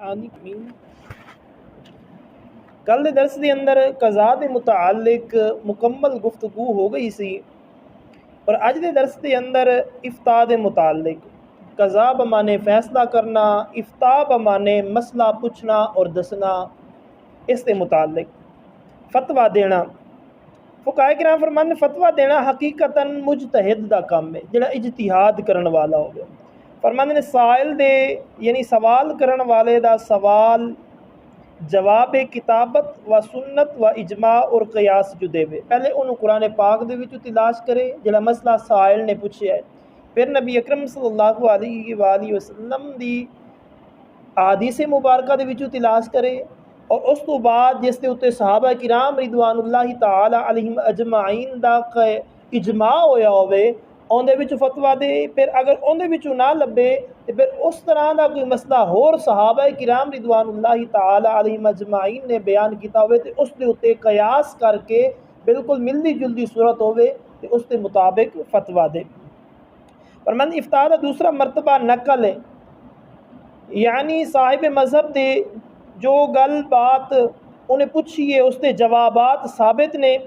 آمین۔ کل دے درس دے اندر قضا دے متعلق مکمل گفتگو ہو گئی سی، اور اج دے درس دے اندر افتاء دے متعلق قضا بمانے فیصلہ کرنا، افتاء بمانے مسئلہ پوچھنا اور دسنا، اس دے متعلق فتویٰ دینا۔ فقہاء کرام فرمانے فتویٰ دینا حقیقتاً مجتہد دا کام ہے، جڑا اجتہاد کرن والا ہو گیا۔ فرمانے سائل دے یعنی سوال کرن والے دا سوال جواب کتابت و سنت و اجماع اور قیاس جو دے پہلے انہوں قرآن پاک دے وچوں تلاش کرے جڑا مسئلہ سائل نے پوچھیا ہے، پھر نبی اکرم صلی اللہ علیہ وآلہ وسلم دی احادیث مبارکہ دے وچوں تلاش کرے، اور اس تو بعد جس دے اتے صحابہ کرام رضوان اللہ تعالی علیہم اجمعین دا اجماع ہویا ہوئے اون دے وچوں فتویٰ دے۔ پھر اگر اون دے وچوں نہ لبے تو پھر اس طرح دا کوئی مسئلہ ہور صحابہ کرام رضوان اللہ تعالی علیہم اجمعین نے بیان کیتا ہوئے تو اس دے اتے قیاس کر کے بالکل ملدی جلدی صورت ہوئے تو اس دے مطابق فتویٰ دے۔ فرمانے افتاء دا دوسرا مرتبہ نقل ہے، یعنی صاحب مذہب دے جو گل بات انہیں پوچھیے اس دے جوابات ثابت نے،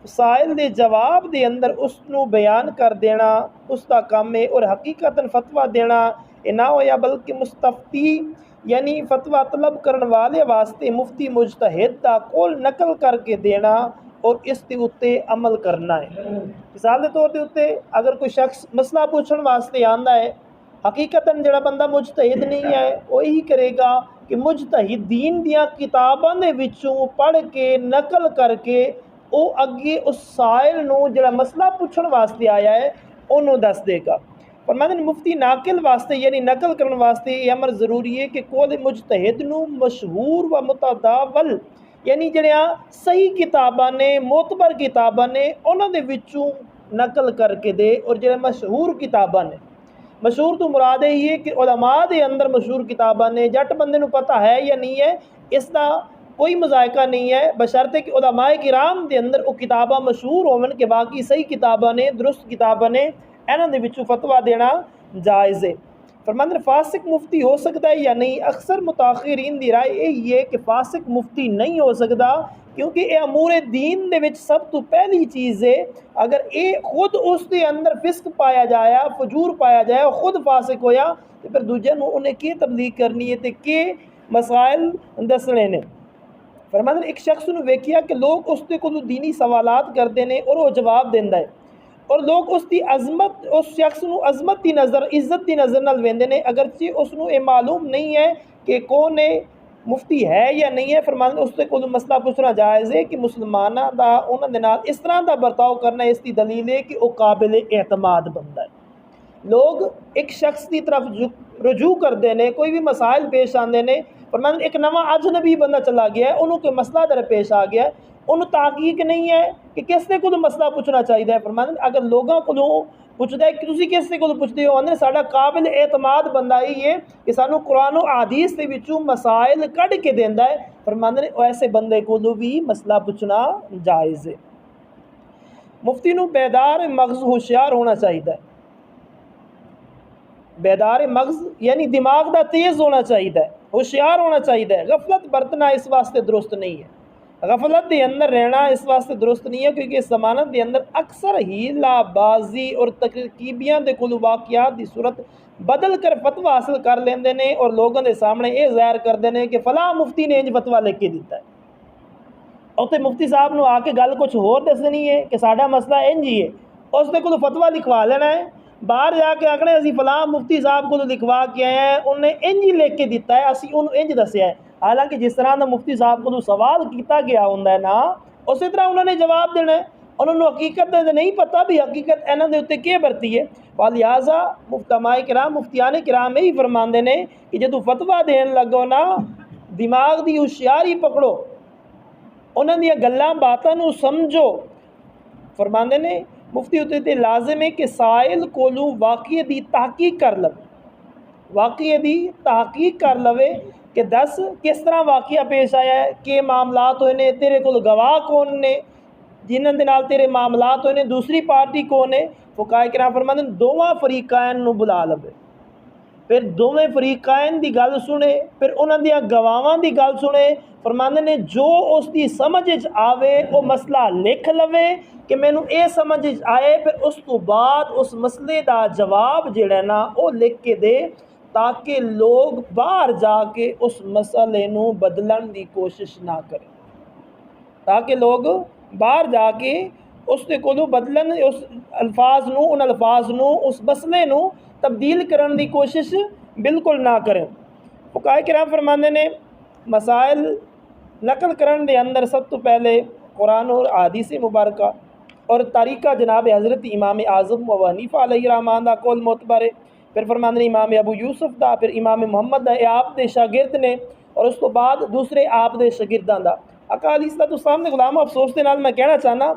سائل دے جواب دے اندر اس نو بیان کر دینا اس دا کام ہے، اور حقیقتاً فتویٰ دینا یہ نہ ہویا بلکہ مستفتی یعنی فتویٰ طلب کرن والے واسطے مفتی مجتہد دا قول نقل کر کے دینا اور اس دے اتے عمل کرنا ہے۔ مثال دے طور دے اتے اگر کوئی شخص مسئلہ پوچھن واسطے آندا ہے، حقیقتاً جڑا بندہ مجتہد نہیں ہے وہی کرے گا کہ مجتہدین دیاں کتاباں دے وچوں پڑھ کے نقل کر کے او اگے اس سائل نو جڑا مسئلہ پوچھن واسطے آیا ہے انہوں دس دے گا۔ فرماتے ہیں مفتی ناقل واسطے یعنی نقل کرن واسطے یہ امر ضروری ہے کہ قول مجتہد نو مشہور و متداول یعنی جڑیاں صحیح کتاباں نے معتبر کتاباں نے انہاں دے وچوں نقل کر کے دے، اور جڑے مشہور کتاباں نے، مشہور تو مراد یہ ہے کہ علماء دے اندر مشہور کتاباں نے، جٹ بندے نو پتہ ہے یا نہیں ہے اس دا کوئی مذائقہ نہیں ہے، بشرطے کہ علماء کرام دے اندر وہ کتاباں مشہور ہون کہ باقی صحیح کتاباں نے، درست کتاباں نے، انہاں دے وچوں فتویٰ دینا جائز ہے۔ فرماتے ہیں فاسق مفتی ہو سکتا ہے یا نہیں؟ اکثر متاخرین دی رائے یہی ہے کہ فاسق مفتی نہیں ہو سکتا، کیونکہ یہ امور دین دے وچ سب تو پہلی چیز ہے۔ اگر یہ خود اس دے اندر فسق پایا جایا، فجور پایا جایا، خود فاسق ہویا تو پھر دوجے نو انہیں کی تبلیغ کرنی ہے تے کی مسائل دسنے نے۔ فرماتے ہیں ایک شخص نو ویکھیا کہ لوگ اس دے کولوں دینی سوالات کرتے ہیں اور وہ جواب دیندا ہے، اور لوگ اس دی عظمت اس شخص نو عظمت دی نظر عزت دی نظر نال ویندے نے، اگرچہ اس نو یہ معلوم نہیں ہے کہ کون ہے مفتی ہے یا نہیں ہے۔ فرماتے ہیں اس دے کولوں مسئلہ پوچھنا جائز ہے کہ مسلماناں دا انہاں دے نال اس طرح دا برتاؤ کرنا اس دی دلیل ہے کہ وہ قابل اعتماد بندہ ہے۔ لوگ ایک شخص کی طرف رجوع کرتے ہیں، کوئی بھی مسائل پیش آتے ہیں، فرماتے ہیں ایک نواں اجنبی بندہ چلا گیا ہے، انہوں کوئی مسئلہ درپیش آ گیا ہے، انہوں تحقیق نہیں ہے کہ کس نے کو مسئلہ پوچھنا چاہیے۔ فرماتے ہیں اگر لوگوں کو پوچھتا ہے کہ تسی کس سے کو پوچھتے ہو، اندر ساڈا قابل اعتماد بندہ ہی ہے کہ سانو قرآن و حدیث دے وچوں مسائل کڈ کے دیندا ہے، فرماتے ہیں ایسے بندے کو بھی مسئلہ پوچھنا جائز ہے۔ مفتی نو بیدار مغز ہوشیار ہونا چاہیے، بیدار مغز یعنی دماغ دا تیز ہونا چاہیے، ہوشیار ہونا چاہیے۔ غفلت برتنا اس واسطے درست نہیں ہے، غفلت دے اندر رہنا اس واسطے درست نہیں ہے، کیونکہ اس ضمانت دے اندر اکثر ہیلا بازی اور ترکیبیاں دے کل واقعات دی صورت بدل کر فتویٰ حاصل کر لیندے نے، اور لوگوں دے سامنے یہ ظاہر کردے نے کہ فلاں مفتی نے انج فتویٰ لکھ کے دیتا ہے، اور تے مفتی صاحب نو آ کے گل کچھ ہور دسنی ہے کہ ساڈا مسئلہ انج ہی ہے، اس دے کول فتویٰ لکھوا لینا ہے، باہر جا کے آکھنا اسی فلاں مفتی صاحب کو لکھوا کے آئے ہیں، انہیں انج ہی لکھ کے دیتا ہے، اسی انہوں انج دسیا ہے، حالانکہ جس طرح دا مفتی صاحب کو سوال کیتا گیا ہوندا ہے نا اسی طرح انہوں نے جواب دینا ہے، انہوں نے حقیقت دے نہیں پتہ بھی حقیقت انہوں دے اتنے کی برتی ہے۔ لہٰذا مفتماء کرام مفتیان کرام یہی فرماندے نے کہ جدوں فتویٰ دین لگو نا دماغ دی ہوشیاری پکڑو، انہوں دیا گلاں باتاں نو سمجھو۔ فرماندے نے مفتی ہوتے تے لازم ہے کہ سائل کولوں واقعے دی تحقیق کر لو، واقعے دی تحقیق کر لوے کہ دس کس طرح واقعہ پیش آیا ہے، کہ معاملات ہوئے نے، تیرے کول گواہ کون نے جنہاں دے نال تیرے معاملات ہوئے نے، دوسری پارٹی کون ہے۔ فقہاء کرام فرماتے ہیں دونوں فریقین نو بلا لوے، پھر دوویں فریقین دی گل سنے، پھر انہاں دیاں گواواں دی گل سنے، فرماندے نے جو اس دی سمجھ آوے وہ مسئلہ لکھ لوے کہ مینوں اے سمجھ آئے، پھر اس تو بعد اس مسئلے دا جواب جڑا نا وہ لکھ کے دے، تاکہ لوگ باہر جا کے اس مسئلے نو بدلن دی کوشش نہ کریں، تاکہ لوگ باہر جا کے اس دے کولوں بدلن، اس الفاظ نو، ان الفاظ نو، اس مسئلے نو تبدیل کرن دی کوشش بالکل نہ کریں۔ فقہاء کرام فرماندے نے مسائل نقل کرن دے اندر سب تو پہلے قرآن اور حدیث مبارکہ اور طریقہ جناب حضرت امام اعظم ابو حنیفہ علیہ رحمان دا قول معتبر ہے، پھر فرماندے نے امام ابو یوسف دا، پھر امام محمد دا، اے آپ دے شاگرد نے، اور اس تو بعد دوسرے آپ دے شاگرداں دا۔ آقا علیہ السلام دے غلام، افسوس دے نال میں کہنا چاہنا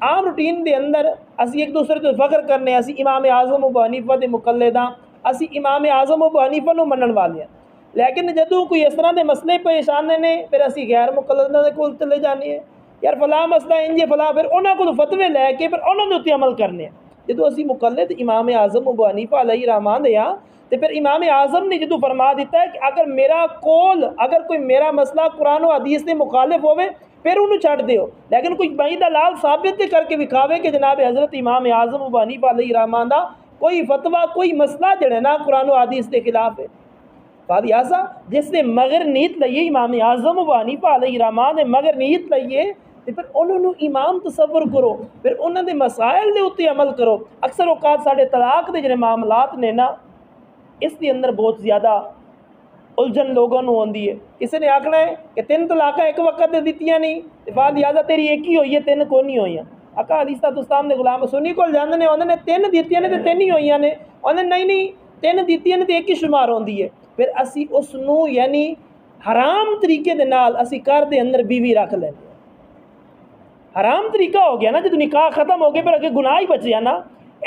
عام روٹین دے اندر اسی ایک دوسرے تو فخر کرنے، اسی امام اعظم ابو حنیفہ دے مقلد ہاں، اسی امام اعظم ابو حنیفہ نو منن والے ہیں، لیکن جدوں کوئی اس طرح دے مسئلے پیش آنے نے پھر اسی غیر مقلداں دے کول چلے جانے ہیں، یار فلاں مسئلہ انجے فلاں، پھر انہاں کول فتوے لے کے پھر انہاں دے اوتے عمل کرنے ہیں۔ جدوں اسی مقلد امام اعظم ابو حنیفہ علیہ رحمان دے ہاں، تو پھر امام اعظم نے جدوں فرما دیتا ہے کہ اگر میرا قول، اگر کوئی میرا مسئلہ قرآن و حدیث کے مخالف ہوئے پھر انہوں چھڑ دیو، لیکن کوئی بعید دلال ثابت کر کے دکھاوے کہ جناب حضرت امام اعظم ابو حنیفہ علیہ رحمان دا کوئی فتویٰ، کوئی مسئلہ جڑے نا قرآن و حدیث کے خلاف ہے، فالحاظہ جس نے مگر نیت لئیے امام اعظم ابو حنیفہ علیہ رحمان نے مگر نیت لئیے، تو پھر انہوں نے امام تصور کرو، پھر انہوں نے مسائل دے اتے عمل کرو۔ اکثر اوقات ساڑھے طلاق دے جڑے معاملات نے نا، اس کے اندر بہت زیادہ الجھن لوگوں نے ہوندی ہے۔ کسی نے آکھنا ہے کہ 3 طلاقیں ایک وقت دے دیتیاں نہیں، لہٰذا تیری ایک ہی ہوئی ہے، 3 کو نہیں ہوئی ہیں۔ آقا علیہ السلام دے غلام سنی کول جاندے نے، انہوں نے 3 دیتیاں نے تے 3 ہی ہوئی نے، انہوں نے نہیں 3 دیتیاں نے تے ایک ہی شمار ہوندی ہے۔ پھر اسی اس نو یعنی حرام طریقے دے نال اسی گھر دے اندر بیوی رکھ لیندے، حرام طریقہ ہو گیا نا، جدوں نکاح ختم ہو گیا پھر اگے گناہ ہی بچیا نا،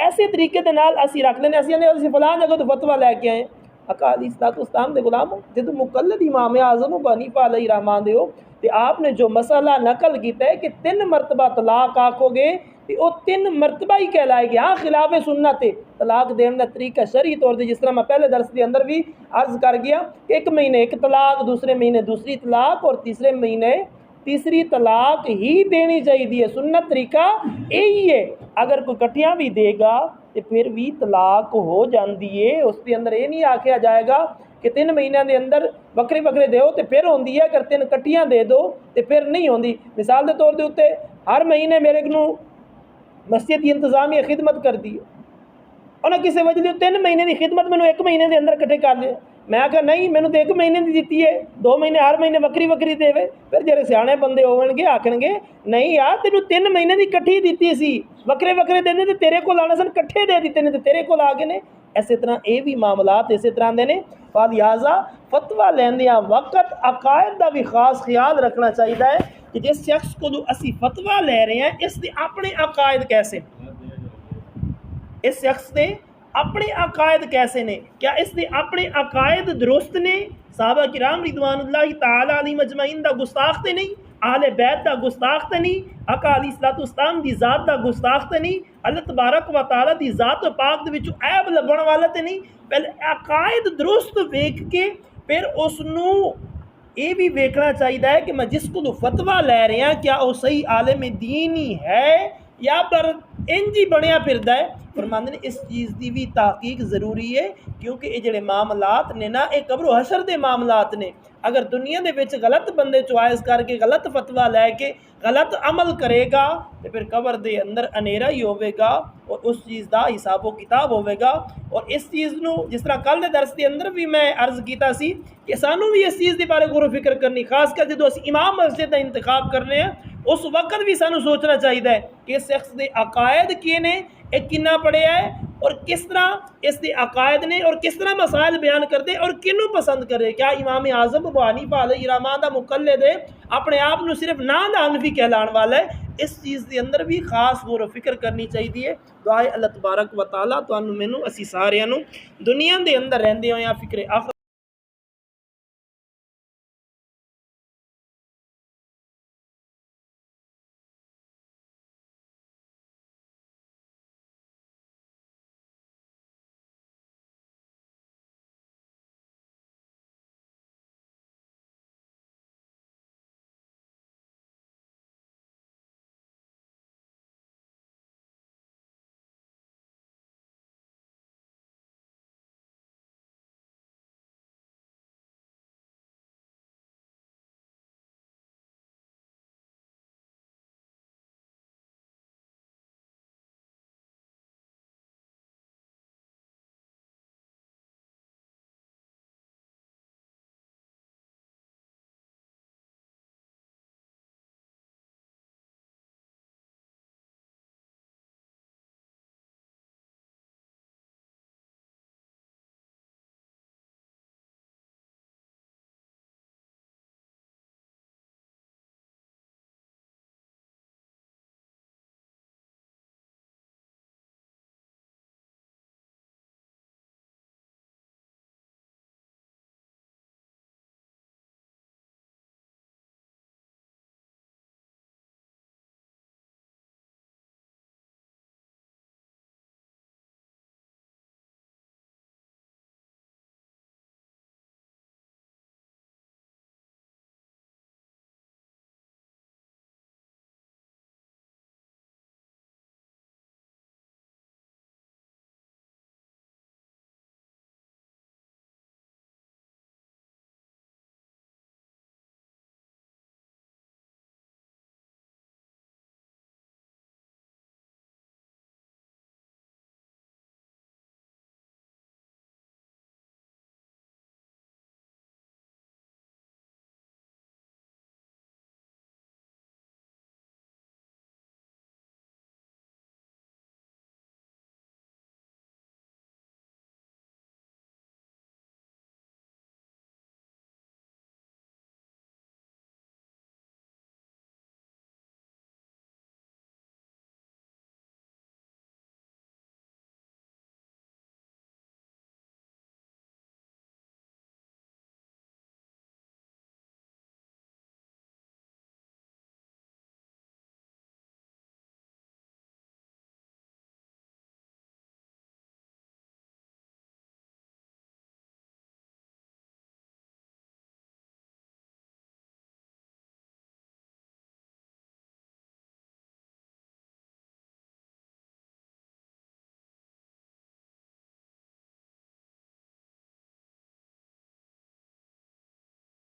ایسے طریقے دے نال اسی رکھ لینے، اسی فلاں جگہ تو فتویٰ لے کے آئے۔ آقا علیہ السلام دے غلام جدوں مقلد امام اعظم ابو حنیفہ علیہ رحمان دے ہو، تو آپ نے جو مسئلہ نقل کیتا ہے کہ 3 مرتبہ طلاق آکھو گے تو وہ 3 مرتبہ ہی کہلائے گی، ہاں خلاف سنت ہے۔ طلاق دین دا طریقہ شرعی طور دے جس طرح میں پہلے درس دے اندر بھی عرض کر گیا کہ 1 مہینے 1 طلاق، دوسرے مہینے دوسری طلاق، اور تیسرے مہینے تیسری طلاق ہی دینی چاہیے، سنت طریقہ یہی ہے۔ اگر کوئی کٹھیاں بھی دے گا تو پھر بھی طلاق ہو جاندی ہے، اس کے اندر یہ نہیں آکھیا جائے گا کہ 3 مہینے دے اندر وکرے وکرے دیو تو پھر ہوندی ہے، اگر 3 کٹھیاں دے دو تو پھر نہیں ہوندی۔ مثال دے طور دے اوتے ہر مہینے میرے کو مسجد کی انتظامیہ خدمت کر دی، انہیں کسی وجہ دی 3 مہینے دی خدمت میں 1 مہینے دے اندر کٹھے کر لے، میں کہا نہیں میں نے تو 1 مہینے دی دیتی ہے، 2 مہینے ہر مہینے وکری وکری دے وے، پھر جڑے سیانے بندے ہون گے آکھن گے نہیں یار تینوں 3 مہینے دی کٹھی دیتی سی، وکرے وکرے دیندے تے تیرے کول آنے سن، کٹھے دے دیتے نے تے تیرے کول آ گئے نے۔ اسی طرح یہ بھی معاملات اسی طرح دے نے، لہٰذا فتویٰ لیندیاں وقت عقائد دا بھی خاص خیال رکھنا چاہیے کہ جس شخص کو جو اسی فتویٰ لے رہے ہیں اس دے اپنے عقائد کیسے، اس شخص دے اپنے عقائد کیسے نے، کیا اس نے اپنے عقائد درست نے، صحابہ کرام رضوان اللہ تعالی علیہم اجمعین دا گستاخ تے نہیں، اہل بیت دا گستاخ تے نہیں، آقا علیہ السلام دی ذات دا گستاخ تے نہیں، اللہ تبارک و تعالی دی ذات و پاک دے وچوں عیب لبن والا تے نہیں۔ پہلے عقائد درست ویکھ کے پھر اس نو یہ بھی ویکھنا چاہیے کہ میں جس کو فتویٰ لے رہے ہیں کیا وہ صحیح عالم دین ہی ہے یا پر انجی بنیا پھردا ہے۔ فرماندے نے اس چیز دی بھی تحقیق ضروری ہے، کیونکہ یہ جڑے معاملات نے نا یہ قبر و حشر دے معاملات نے، اگر دنیا دے وچ غلط بندے چوائس کر کے غلط فتویٰ لے کے غلط عمل کرے گا تو پھر قبر دے اندر انیرا ہی ہوے گا، اور اس چیز دا حساب و کتاب ہوے گا۔ اور اس چیز نو جس طرح کل دے درس دے اندر بھی میں عرض کیتا سی کہ سانو بھی اس چیز دے بارے غور و فکر کرنی، خاص کر جدوں اسی امام مسجد دا انتخاب کرنے ہیں اس وقت بھی سانو سوچنا چاہیے کہ اس شخص دے عقائد کیے نے، ایک کنا پڑھیا ہے اور کس طرح اس دے عقائد نے، اور کس طرح مسائل بیان کر دے اور کنوں پسند کرے۔ کیا امام اعظم ابو حنیفہ علیہ رحمان دا مقلد ہے، اپنے آپ نو صرف نام دا حنفی کہلان والا ہے؟ اس چیز دے اندر بھی خاص غور و فکر کرنی چاہیے۔ دعائے اللہ تبارک و تعالیٰ تانوں مینوں اسی ساریاں نو دنیا دے اندر رہندے ہوئے فکر آخر